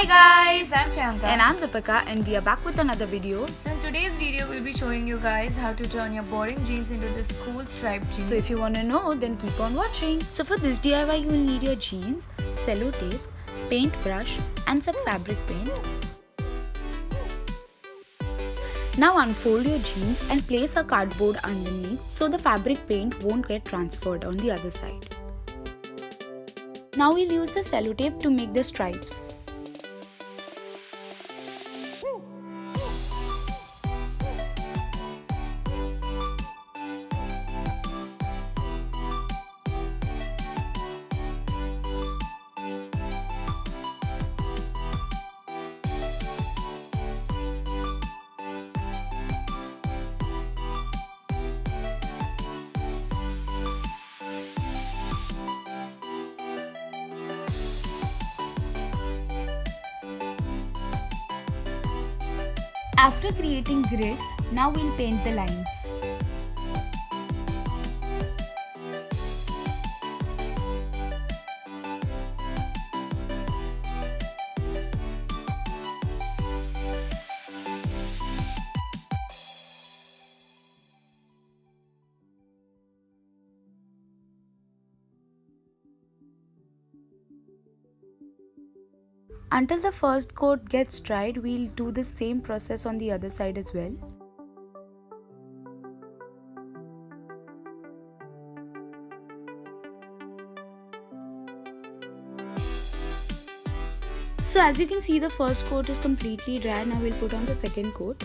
Hi guys! I'm Priyanka. And I'm Deepika and we are back with another video. So in today's video, we'll be showing you guys how to turn your boring jeans into this cool striped jeans. So if you want to know, then keep on watching. So for this DIY, you will need your jeans, sellotape, paint brush and some fabric paint. Now unfold your jeans and place a cardboard underneath so the fabric paint won't get transferred on the other side. Now we'll use the sellotape to make the stripes. After creating grid, now we'll paint the lines. Until the first coat gets dried, we'll do the same process on the other side as well. So as you can see, the first coat is completely dry. Now we'll put on the second coat.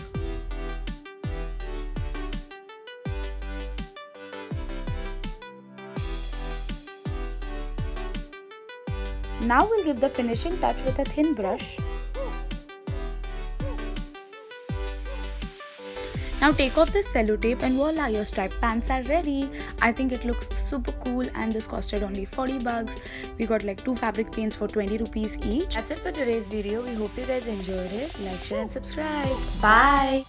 Now we'll give the finishing touch with a thin brush. Now take off the sellotape and voila, your striped pants are ready. I think it looks super cool and this costed only 40 bucks. We got like 2 fabric paints for 20 rupees each. That's it for today's video. We hope you guys enjoyed it. Like, share and subscribe. Bye!